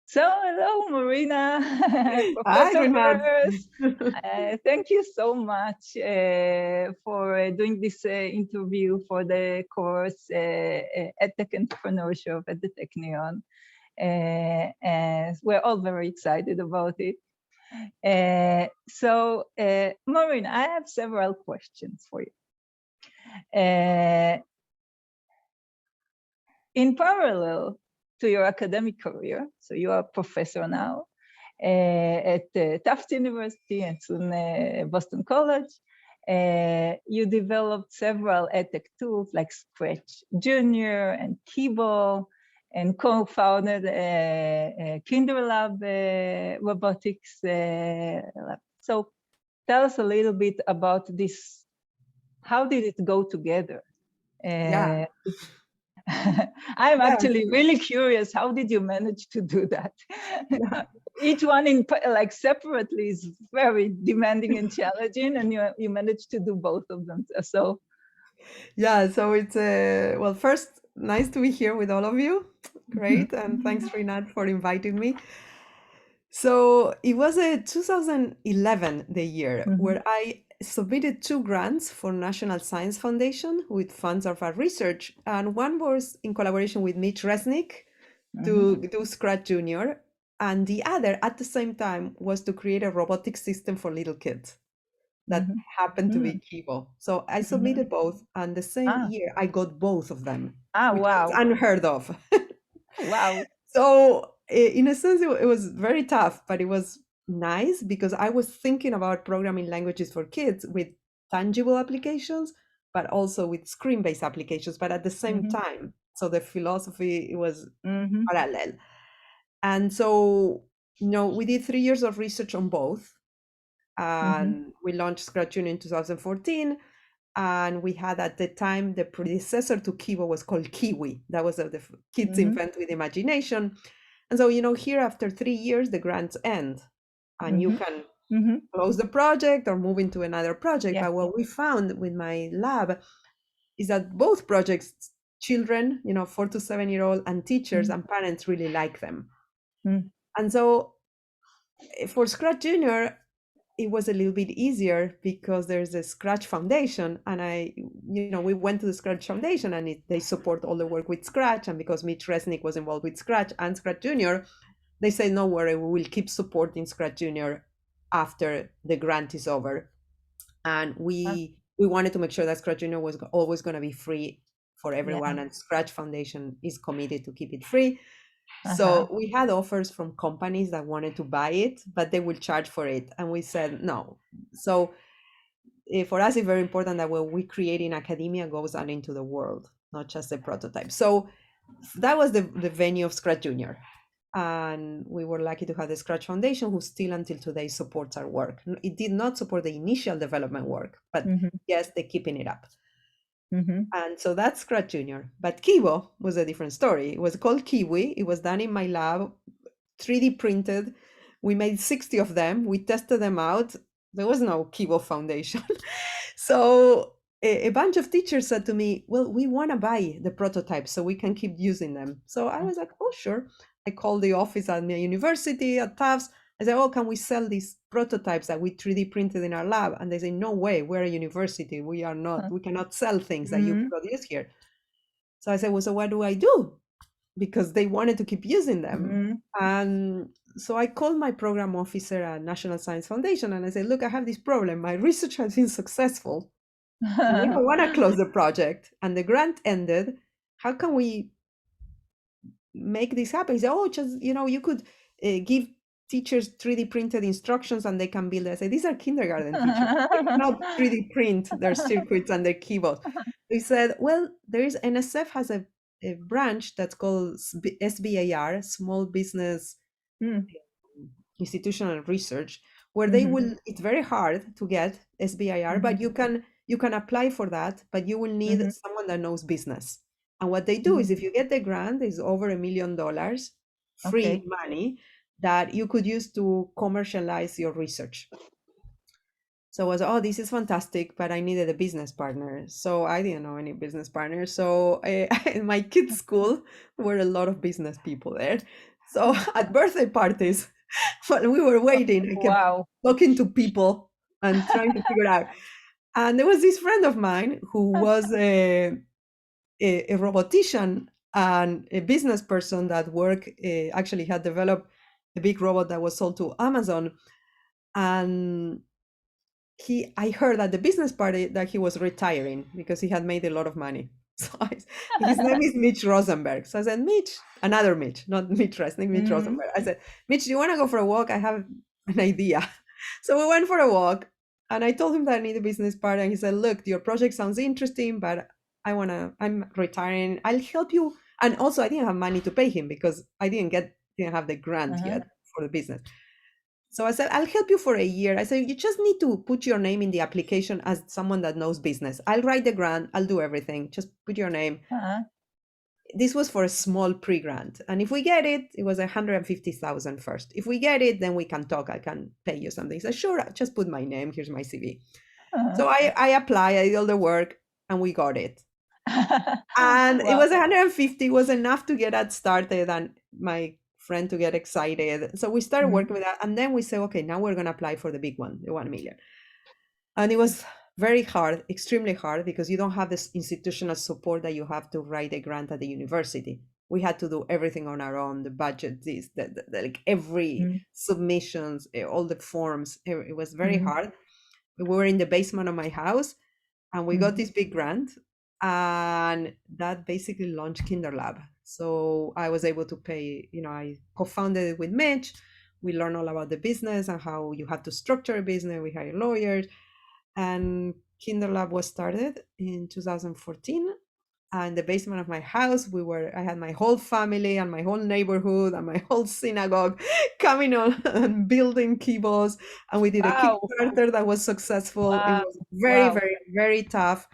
So, hello, Marina, Hi, Professor Renat. Bers. Thank you so much for doing this interview for the course EdTech Entrepreneurship at the Technion. And we're all very excited about it. Marina, I have several questions for you. In parallel to your academic career, so you are a professor now at Tufts University and soon Boston College, you developed several edtech tools like Scratch Junior and Kibo, and co-founded KinderLab robotics lab. So tell us a little bit about this. How did it go together? Yeah. I'm Yeah. actually really curious. How did you manage to do that? Yeah. Each one in like separately is very demanding and challenging, and you managed to do both of them. So Yeah. So it's well, first, nice to be here with all of you. Great. And thanks, Renat, for inviting me. So it was a 2011, the year, Mhm, where I submitted two grants for National Science Foundation with funds of our research. And one was in collaboration with Mitch Resnick mhm, to do Scratch Junior. And the other, at the same time, was to create a robotic system for little kids that mhm, happened to be mhm, Kibo. So I mhm. submitted both, and the same Ah, year I got both of them, which was wow, unheard of. wow. So in a sense, it was very tough, but it was nice because I was thinking about programming languages for kids with tangible applications, but also with screen-based applications, but at the same Mhm, time. So the philosophy it was mhm, parallel. And so, we did 3 years of research on both, mhm, and we launched Scratch Junior in 2014. And we had at the time the predecessor to Kibo was called Kiwi. That was the kids mhm, invent with imagination. And so, here after 3 years, the grants end and you mhm, can mhm. close the project or move into another project. Yeah. But what we found with my lab is that both projects, children, 4 to 7 year old, and teachers Mhm, and parents really like them. mhm, And so for Scratch Junior, it was a little bit easier because there's a Scratch Foundation, and we went to the Scratch Foundation, and they support all the work with Scratch. And because Mitch Resnick was involved with Scratch and Scratch Junior, they say, no worry, we will keep supporting Scratch Junior after the grant is over. And ah, we wanted to make sure that Scratch Junior was always going to be free for yeah. everyone, and Scratch Foundation is committed to keep it free. Uh-huh. So we had offers from companies that wanted to buy it, but they will charge for it. And we said no. So for us, it's very important that what we create in academia goes out into the world, not just a prototype. So that was the venue of Scratch Junior. And we were lucky to have the Scratch Foundation, who still until today supports our work. It did not support the initial development work, but Mhm, yes, they're keeping it up. mhm, And so that's Scratch Junior. But Kibo was a different story. It was called Kiwi. It was done in my lab, 3D printed. We made 60 of them. We tested them out. There was no Kibo Foundation. So a bunch of teachers said to me, well, we want to buy the prototypes so we can keep using them. So I was like, oh, sure. I called the office at my university at Tufts. I said, oh, can we sell these prototypes that we 3D printed in our lab? And they say, no way, we're a university. We are not, huh, we cannot sell things that you mhm, produce here. So I said, well, so what do I do? Because they wanted to keep using them. mhm. And so I called my program officer at National Science Foundation and I said, look, I have this problem. My research has been successful. We don't want to close the project. And the grant ended. How can we make this happen? He said, oh, just, you could give teachers 3D printed instructions and they can build it. I said, these are kindergarten teachers. They cannot 3D print their circuits and their keyboards. He said, well, there is NSF has a branch that's called SBAR, Small Business Mm, Institutional Research, where they mhm, will, it's very hard to get SBIR, mhm, but you can apply for that, but you will need mhm, someone that knows business. And what they do mhm. is if you get the grant, is over $1 million free Okay. money that you could use to commercialize your research. So I was, oh, this is fantastic, but I needed a business partner. So I didn't know any business partners. So in my kids' school were a lot of business people there. So at birthday parties, while we were waiting, I kept Wow. talking to people and trying to figure out. And there was this friend of mine who was a robotician and a business person that actually had developed a big robot that was sold to Amazon. And I heard at the business party that he was retiring because he had made a lot of money. So his name is Mitch Rosenberg. So I said, Mitch, another Mitch, not Mitch Resnick, Mitch Rosenberg. I said, Mitch, do you want to go for a walk? I have an idea. So we went for a walk and I told him that I need a business partner. And he said, look, your project sounds interesting, but I'm retiring. I'll help you. And also I didn't have money to pay him because I didn't have the grant yet for the business. So I said, I'll help you for a year. I said, you just need to put your name in the application as someone that knows business. I'll write the grant. I'll do everything. Just put your name. This was for a small pre-grant. And if we get it, it was 150,000 first. If we get it, then we can talk. I can pay you something. He said, sure, just put my name. Here's my CV. So I applied, I did all the work, and we got it. And it was 150, was enough to get us started and my friend to get excited. So we started working with that. And then we said, okay, now we're going to apply for the big one, the 1 million. And it was very hard, extremely hard, because you don't have this institutional support that you have to write a grant at the university. We had to do everything on our own, the budget, like every submissions, all the forms. It was very hard. We were in the basement of my house and we got this big grant, and that basically launched KinderLab. So I was able to pay, I co-founded it with Mitch. We learned all about the business and how you have to structure a business. We hired lawyers, and KinderLab was started in 2014. In the basement of my house, I had my whole family and my whole neighborhood and my whole synagogue coming on and building kibbutz. And we did a Kickstarter that was successful. It was very, very, very tough.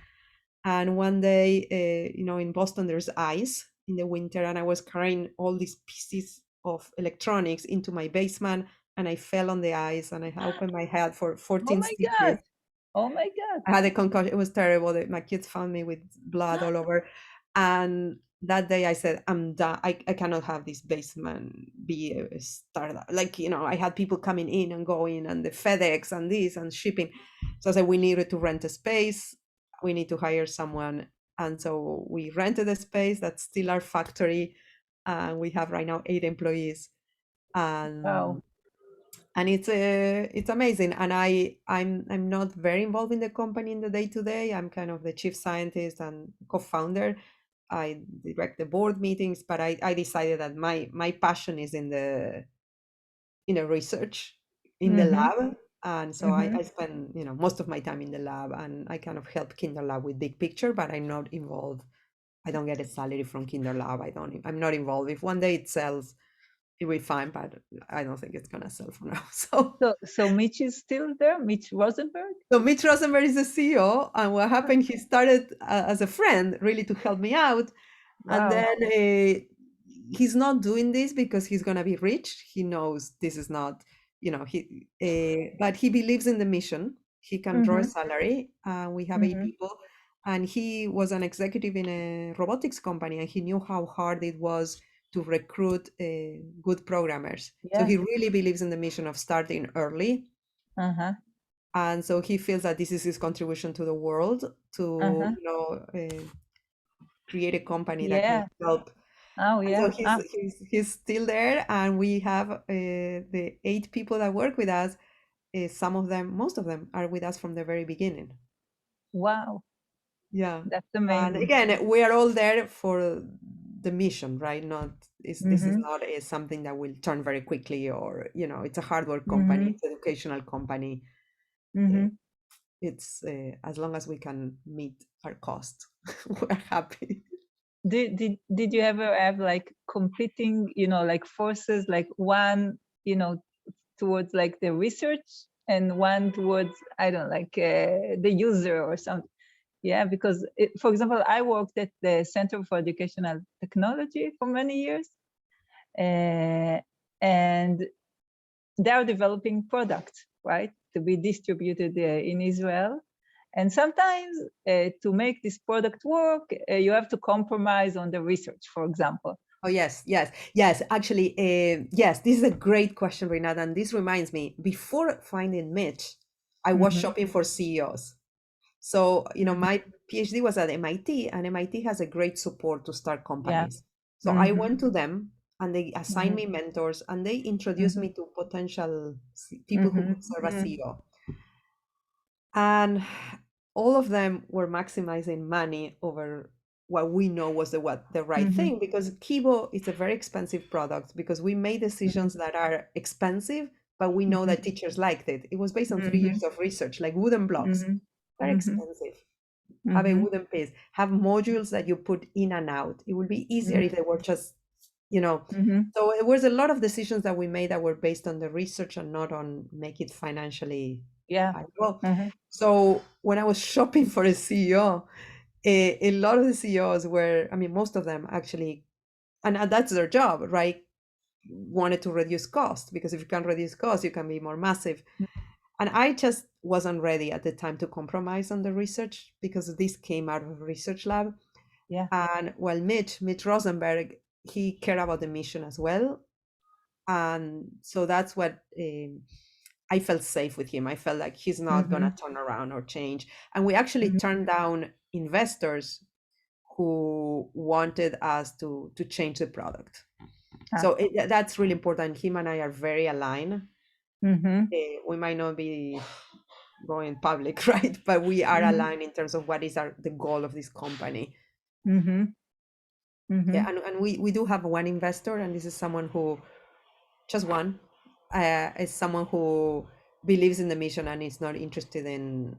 And one day, in Boston, there's ice in the winter, and I was carrying all these pieces of electronics into my basement, and I fell on the ice, and I opened my head for 14 stitches. Oh my God. I had a concussion. It was terrible. My kids found me with blood all over. And that day I said, I'm done. I cannot have this basement be a startup. I had people coming in and going, and the FedEx and this and shipping. So I said, we needed to rent a space. We need to hire someone. And so we rented a space. That's still our factory. And we have right now 8 employees. And it's amazing. And I'm not very involved in the company in the day-to-day. I'm kind of the chief scientist and co-founder. I direct the board meetings, but I decided that my passion is in the research in the lab. And so I spend most of my time in the lab, and I kind of help KinderLab with big picture, but I'm not involved. I don't get a salary from KinderLab. I'm not involved. If one day it sells, it will be fine, but I don't think it's gonna sell for now. So Mitch is still there, Mitch Rosenberg? So Mitch Rosenberg is the CEO, and what happened, he started as a friend, really to help me out. And then he's not doing this because he's gonna be rich. He knows this is not, but he believes in the mission. He can draw a salary. We have 8 people, and he was an executive in a robotics company, and he knew how hard it was to recruit good programmers. So he really believes in the mission of starting early. And so he feels that this is his contribution to the world, to create a company that can help. So he's still there, and we have the 8 people that work with us. Most of them are with us from the very beginning. Wow. Yeah, that's amazing. And again, we are all there for the mission, right? This is not something that will turn very quickly, or it's a hard work company, it's an educational company. It's as long as we can meet our cost, we're happy. Did you ever have like competing, like forces, like one, towards like the research and one towards, I don't know, like the user or something? Yeah, because for example, I worked at the Center for Educational Technology for many years, and they are developing products, right, to be distributed in Israel. And sometimes to make this product work, you have to compromise on the research, for example, Oh, yes, yes, yes. Actually, yes, this is a great question, Renata. And this reminds me, before finding Mitch, I was Mm-hmm. shopping for CEOs. So, my PhD was at MIT, and MIT has a great support to start Yeah. companies. So I Mm-hmm. went to them and they assigned Mm-hmm. me mentors and they introduced Mm-hmm. me to potential people who could serve as Mm-hmm. CEO. And all of them were maximizing money over what we know was the right Mm-hmm. thing, because Kibo is a very expensive product, because we made Mm-hmm. decisions that are expensive, but we know Mm-hmm. that teachers liked it. It was based on 3 years Mm-hmm. of research, like wooden blocks. Mm-hmm. Very Mm-hmm. expensive. Have a Mm-hmm. wooden piece, have modules that you put in and out. It would be easier if they were just, you know. Mm-hmm. So it was a lot of decisions that we made that were based on the research and not on make it financially Yeah. viable. Mm-hmm. So when I was shopping for a CEO, a lot of the CEOs were, I mean, most of them actually, and that's their job, right? Wanted to reduce cost, because if you can reduce cost, you can be more massive. And I just wasn't ready at the time to compromise on the research, because this came out of a research lab. Yeah. And well, Mitch Rosenberg, he cared about the mission as well. And so that's what I felt safe with him. I felt like he's not going Mm-hmm. to turn around or change. And we actually Mm-hmm. turned down investors who wanted us to change the product. Ah. So that's really important. Him and I are very aligned. Mm-hmm. We might not be going public, right? But we are Mm-hmm. aligned in terms of what is the goal of this company. Mm-hmm. Mm-hmm. Yeah, and we do have one investor, and this is someone who, just one, is someone who believes in the mission and is not interested in.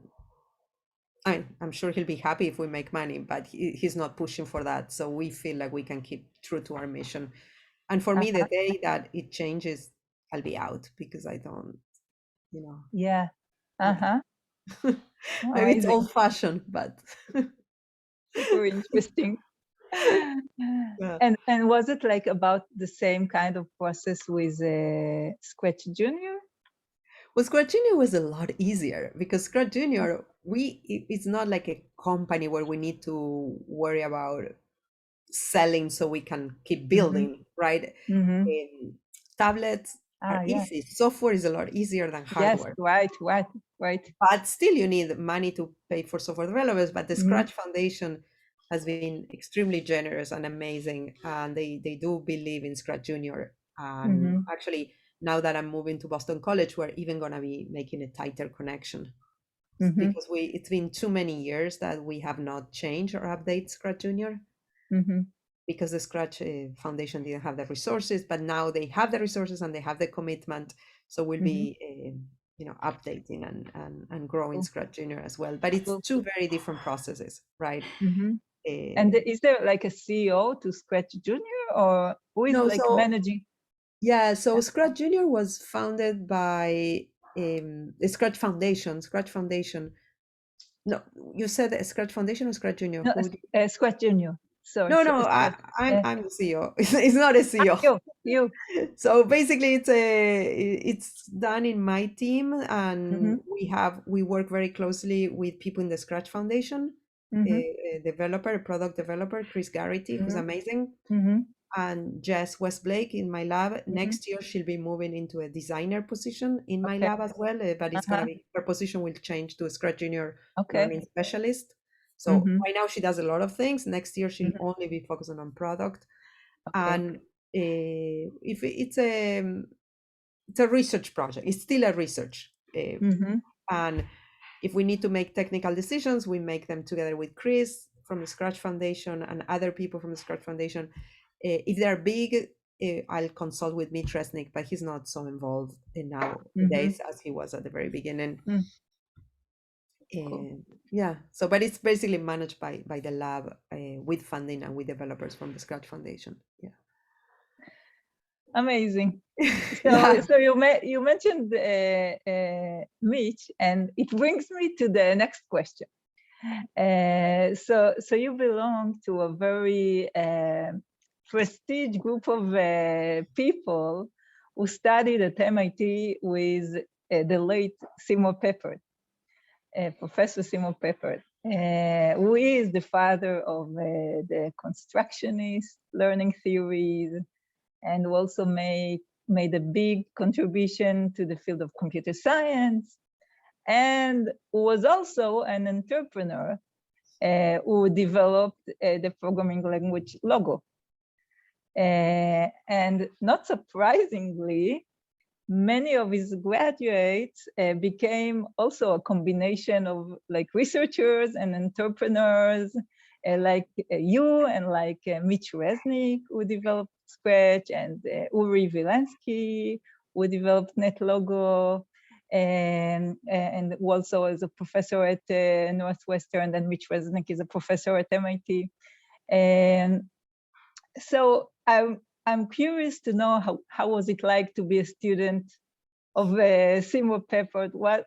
I'm sure he'll be happy if we make money, but he's not pushing for that. So we feel like we can keep true to our mission. And for me, the Uh-huh. day that it changes, I'll be out, because I don't, you know, Yeah. yeah. Uh-huh. Maybe it's Amazing. old fashioned, but Super interesting. yeah. And was it like about the same kind of process with Scratch Junior? Well, Scratch Junior was a lot easier, because Scratch Junior, it's not like a company where we need to worry about selling so we can keep Mm-hmm. building, right? Mm-hmm. Tablets are Ah, yeah. easy. Software is a lot easier than Yes, hardware. right, right, right. But still, you need money to pay for software developers. But the Mm-hmm. Scratch Foundation has been extremely generous and amazing, and they do believe in Scratch Junior. And Mm-hmm. actually, now that I'm moving to Boston College, we're even going to be making a tighter connection, Mm-hmm. because it's been too many years that we have not changed or updated Scratch Junior, Mm-hmm. because the Scratch Foundation didn't have the resources, but now they have the resources and they have the commitment. So we'll Mm-hmm. be, updating and growing Cool. Scratch Junior as well. But it's Cool. two very different processes, right? Mm-hmm. And Uh, is there like a CEO to Scratch Junior, or who is no, like so managing? yeah, so Scratch Junior was founded by the Scratch Foundation. Scratch Foundation. No, you said Scratch Foundation or Scratch Junior? No, Who? Scratch Junior. Sorry, No, no, Scratch. I'm the CEO. It's not a CEO. You. So basically it's done in my team, Mm-hmm. and we work very closely with people in the Scratch Foundation, Mm-hmm. a product developer, Chris Garrity, who's Mm-hmm. amazing, Mm-hmm. and Jess Westblake in my lab. Mm-hmm. Next year she'll be moving into a designer position in my Okay. lab as well, but it's gonna Uh-huh. be, her position will change to a Scratch Junior Okay. learning specialist. So Mm-hmm. right now she does a lot of things. Next year she'll Mm-hmm. only be focusing on product. Okay. And if it's a research project, it's still a research, Mm-hmm. and if we need to make technical decisions, we make them together with Chris from the Scratch Foundation and other people from the Scratch Foundation. If they're big, I'll consult with Mitch Resnick, but he's not so involved in Mm-hmm. nowadays as he was at the very beginning. Mm. Cool. Yeah, so but it's basically managed by the lab, with funding and with developers from the Scratch Foundation. Yeah. Amazing. So, Yeah. so you mentioned Mitch, and it brings me to the next question. So you belong to a very prestige group of people who studied at MIT with the late Seymour Papert, Professor Seymour Papert. who is the father of the constructionist learning theories, and who also made a big contribution to the field of computer science, and was also an entrepreneur who developed the programming language Logo. And not surprisingly, many of his graduates became also a combination of like researchers and entrepreneurs, like you and like Mitch Resnick, who developed Scratch, and Uri Vilensky, who developed NetLogo, and also as a professor at Northwestern, and Mitch Resnick is a professor at MIT. And so I'm curious to know how was it like to be a student of Seymour Papert? What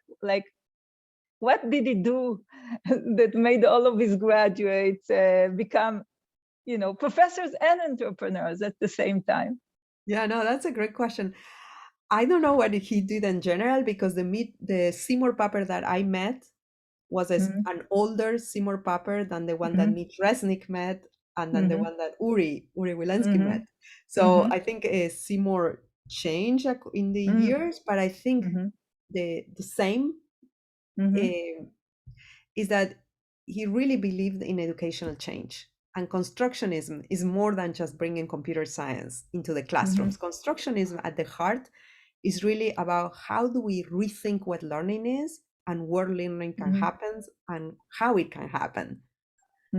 did he do that made all of his graduates become, professors and entrepreneurs at the same time? Yeah, no, that's a great question. I don't know what he did in general, because the Seymour Papert that I met was an older Seymour Papert than the one that Mitch Resnick met, and then the one that Uri Wilensky met. So I think Seymour changed in the years, but I think the same is that he really believed in educational change. And constructionism is more than just bringing computer science into the classrooms. Constructionism at the heart is really about how do we rethink what learning is and where learning can happen and how it can happen.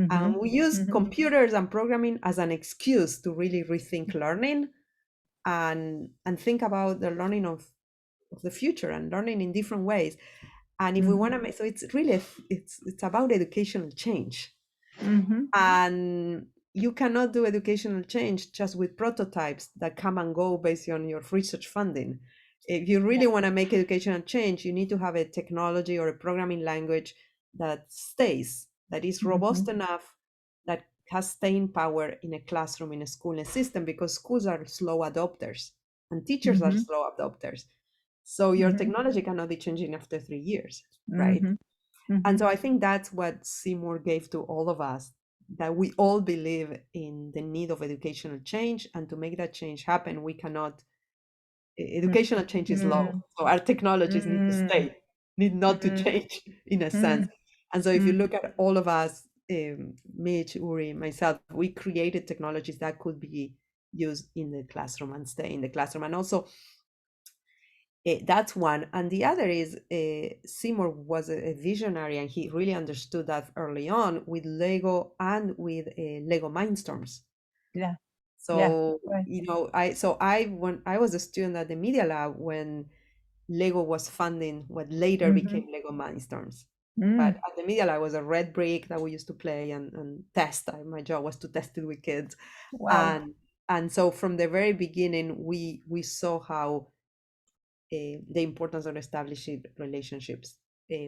And we use computers and programming as an excuse to really rethink learning and think about the learning of the future and learning in different ways. And if we want to make, so it's really, it's about educational change. And you cannot do educational change just with prototypes that come and go based on your research funding. If you really want to make educational change, you need to have a technology or a programming language that stays, that is robust enough, that has staying power in a classroom, in a school, in a system, because schools are slow adopters and teachers are slow adopters. So your technology cannot be changing after 3 years, right? And so I think that's what Seymour gave to all of us, that we all believe in the need of educational change, and to make that change happen, we cannot, educational change is slow. So our technologies need to stay, need not to change in a sense. And so if you look at all of us, Mitch, Uri, myself, we created technologies that could be used in the classroom and stay in the classroom. And also, that's one. And the other is Seymour was a visionary, and he really understood that early on with Lego and with Lego Mindstorms. Yeah. So, right. when I was a student at the Media Lab when Lego was funding what later became Lego Mindstorms. But at the Media Lab was a red brick that we used to play and test. My job was to test it with kids. Wow. And so from the very beginning, we saw how the importance of establishing relationships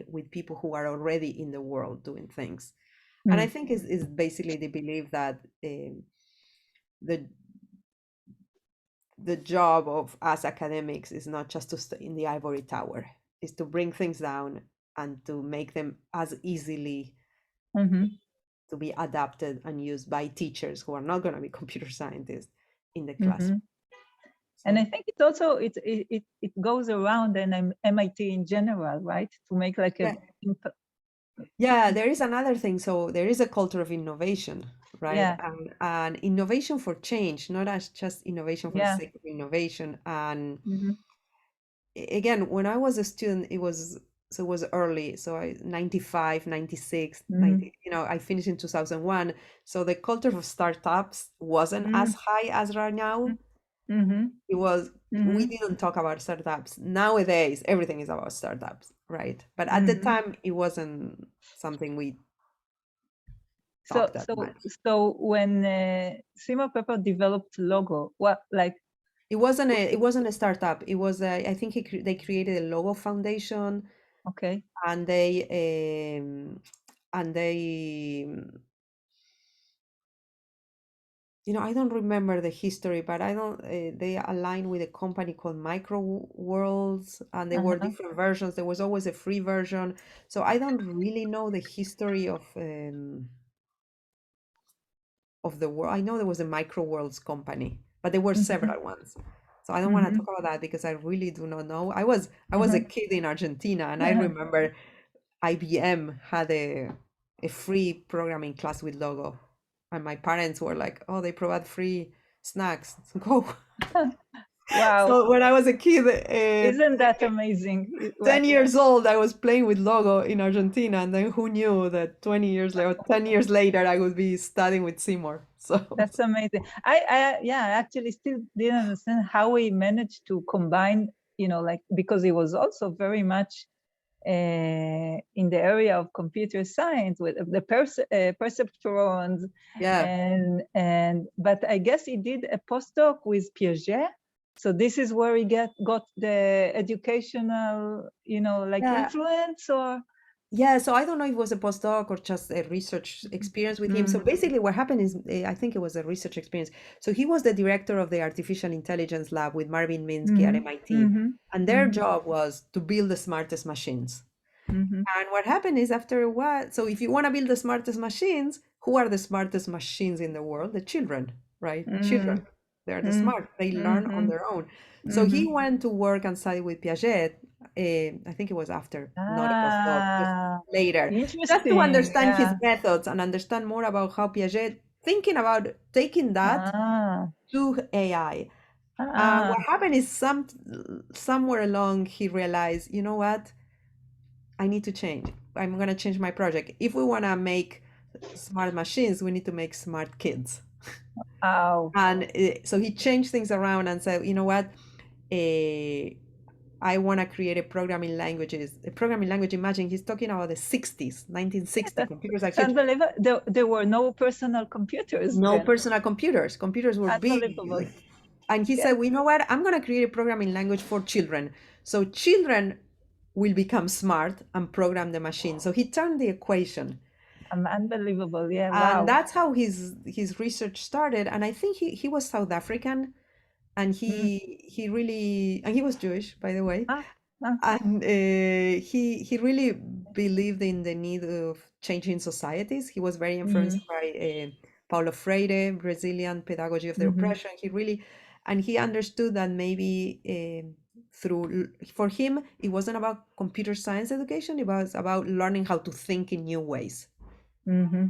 with people who are already in the world doing things. And I think is basically the belief that the job of us academics is not just to stay in the ivory tower, is to bring things down and to make them as easily to be adapted and used by teachers who are not going to be computer scientists in the classroom. And I think it also it goes around and MIT in general, right? To make like a yeah, there is another thing. So there is a culture of innovation, right? And innovation for change, not as just innovation for the sake of innovation. And again, when I was a student, it was early. So 95, 96, 90, I finished in 2001. So the culture of startups wasn't as high as right now. It was, we didn't talk about startups. Nowadays, everything is about startups, right? But at the time, it wasn't something we talked that much. So when Seymour Papert developed Logo, what like? It wasn't a startup. It was I think they created a Logo Foundation. Okay. And they I don't remember the history, but I don't. They aligned with a company called Micro Worlds, and there were Uh-huh. different versions. There was always a free version, so I don't really know the history of the world. I know there was a Micro Worlds company, but there were Mhm. several ones. So I don't want to talk Mhm. about that because I really do not know. I was a Mhm. kid in Argentina, and I remember IBM had a free programming class with Logo, and my parents were like, "Oh, they provide free snacks. Go." Wow, So when I was a kid, isn't that amazing? 10 years old, I was playing with Logo in Argentina, and then who knew that 20 years later, 10 years later, I would be studying with Seymour. So That's amazing. Yeah, I actually still didn't understand how we managed to combine, like, because it was also very much in the area of computer science with the perceptrons, yeah, but I guess he did a postdoc with Piaget. So this is where he got the educational, like yeah. influence or. Yeah, so I don't know if it was a postdoc or just a research experience with him. So Mm, basically, what happened is, I think it was a research experience. So he was the director of the artificial intelligence lab with Marvin Minsky at mm, MIT, mm-hmm, and their mm-hmm, job was to build the smartest machines. mm-hmm, And what happened is, after a while, so if you want to build the smartest machines, who are the smartest machines in the world? The children, right? mm-hmm, Children. They're the mm-hmm, smart. They learn on mm-hmm, their own. So mm-hmm. he went to work and study with Piaget. I think it was after, not a postdoc, just Ah, later, just to interesting. understand his Yeah. methods and understand more about how Piaget thinking about taking that Ah, to AI. ah, What happened is somewhere along he realized, you know what? I need to change. I'm going to change my project. If we want to make smart machines, we need to make smart kids. ow. And so he changed things around and said, you know what? Uh, I want to create a programming language. Imagine he's talking about the 60s, 1960 That, computers are it's huge. unbelievable. There were no personal computers No then. personal computers. Computers were big. Unbelievable. Like, and he Yes, said, well, you know what? I'm going to create a programming language for children. So children will become smart and program the machine. So he turned the equation. unbelievable. Yeah, And wow. that's how his research started. And I think he was South African, and Mm. he really, and he was Jewish, by the way. Ah, ah. And he really believed in the need of changing societies. He was very influenced Mm, by Paulo Freire, Brazilian pedagogy of the mm-hmm, oppression. And he understood that maybe for him, it wasn't about computer science education. It was about learning how to think in new ways. mm-hmm,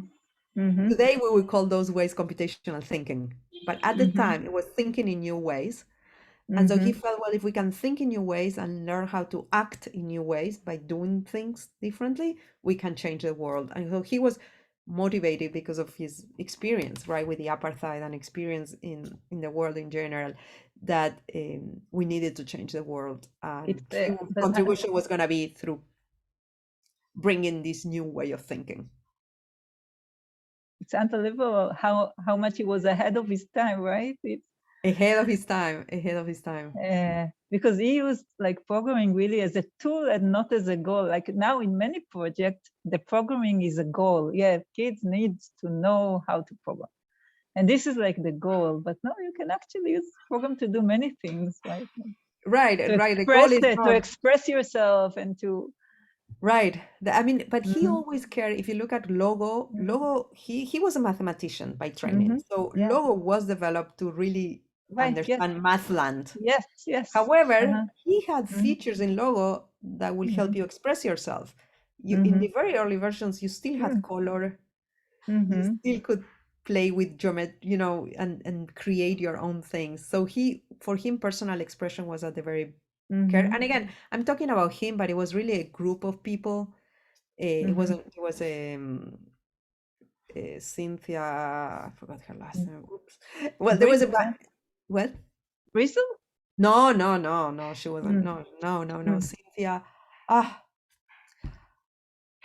mm-hmm, Today, we would call those ways computational thinking. But at the mm-hmm, time, it was thinking in new ways. And so he mm-hmm. felt, well, if we can think in new ways and learn how to act in new ways by doing things differently, we can change the world. And so he was motivated because of his experience, right, with the apartheid and experience in the world in general, that we needed to change the world. And It's his but contribution was going to be through bringing this new way of thinking. it's unbelievable how much he was ahead of his time, right? Ahead of his time, ahead of his time. Because he used like programming really as a tool and not as a goal. Like now in many projects, the programming is a goal. Yeah, kids need to know how to program. And this is like the goal, but no, you can actually use program to do many things, right? Right, To right. The goal express is to not express yourself and to. right. I mean, but he Mm-hmm, always cared. If you look at Logo, he was a mathematician by mm-hmm, training. So yeah, Logo was developed to really right. Yes, understand math land. yes, yes. However, Uh-huh. he had Mm-hmm, features in Logo that will help you express yourself. You in mm-hmm, the very early versions, you still had color. You mm-hmm, still could play with geometry, and create your own things. So for him, personal expression was at the very care. mm-hmm, And again, I'm talking about him, but it was really a group of people. It mm-hmm. wasn't. It was Cynthia. I forgot her last name. Oops. Well, there was a Bristol. what? Bristol? No, no, no, no. She wasn't. Mm, No, no, no, no. mm, Cynthia. Ah,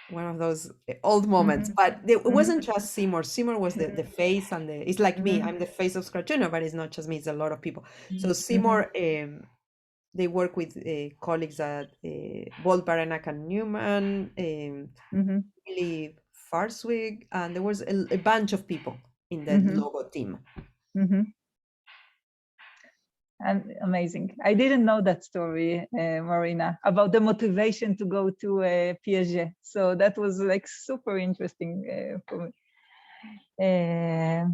one of those old moments. mhm, But it mhm, wasn't just Seymour. Seymour was the face and it's like me. mhm, I'm the face of Scratch Junior, but it's not just me. It's a lot of people. So mhm, Seymour, they work with colleagues at Bolt, Baranak, and Newman, mhm, Billy Farswig, and there was a bunch of people in the mhm, logo team. And amazing. I didn't know that story, Marina, about the motivation to go to Piaget. So that was like super interesting for me.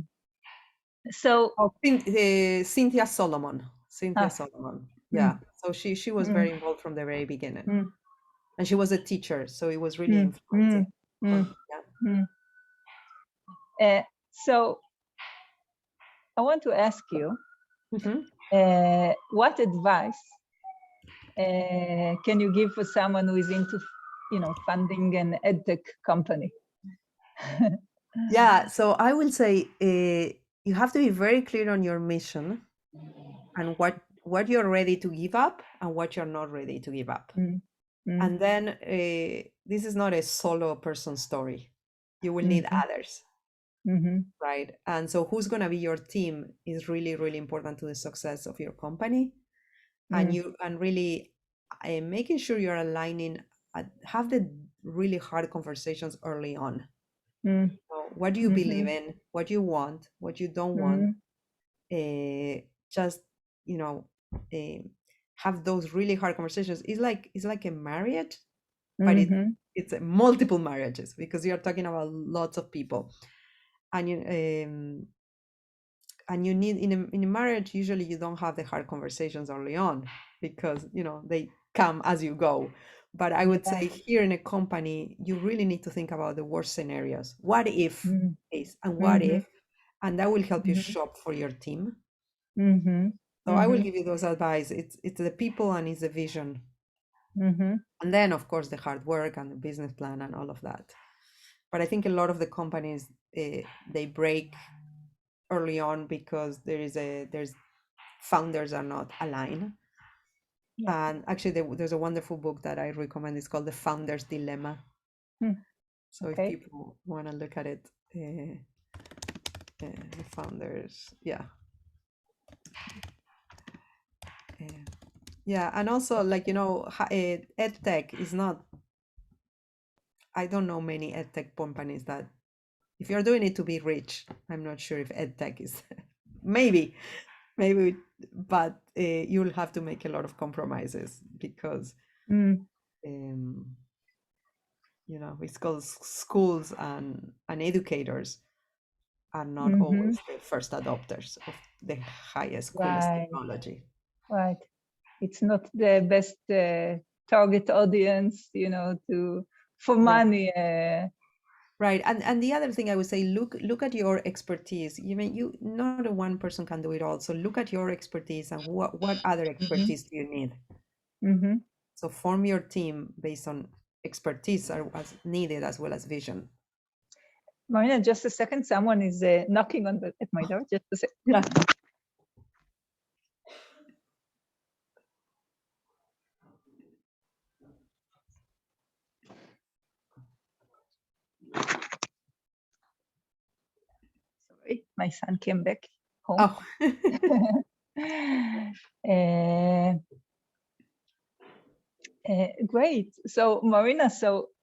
So Cynthia Solomon. Solomon. Yeah. So she was very involved from the very beginning. And she was a teacher, so it was really influencing. So I want to ask you, what advice can you give for someone who is into, funding an edtech company? Yeah, so I will say you have to be very clear on your mission and what you're ready to give up and what you're not ready to give up. And then this is not a solo person story. You will need others, right? And so who's going to be your team is really, really important to the success of your company. And really making sure you're aligning, have the really hard conversations early on. What do you believe in? What do you want? What you don't want? Just have those really hard conversations. It's like a marriage, but it's multiple marriages because you're talking about lots of people, and you need in a marriage usually you don't have the hard conversations early on because they come as you go. But I would say here in a company, you really need to think about the worst scenarios. What if this and what if, and that will help you shop for your team. So I will give you those advice. It's the people and it's the vision, and then of course the hard work and the business plan and all of that. But I think a lot of the companies they break early on because there's founders are not aligned. And actually there's a wonderful book that I recommend. It's called The Founder's Dilemma. So if people want to look at it, the founders, and also edtech is not, I don't know many edtech companies that if you're doing it to be rich, I'm not sure if edtech is maybe, but you'll have to make a lot of compromises because it's called schools and educators are not always the first adopters of the highest, coolest technology. Right. It's not the best target audience, for money. Right. And the other thing I would say, look at your expertise. You not one person can do it all. So look at your expertise and what other expertise do you need. So form your team based on expertise as needed as well as vision. Marina, just a second. Someone is knocking at my door. Just a second. Yeah. Sorry, my son came back home. Great. So Marina,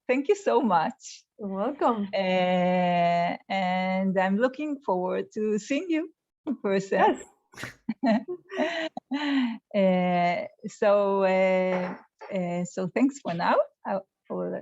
thank you so much. You're welcome. And I'm looking forward to seeing you in person. Yes. So thanks for now. I will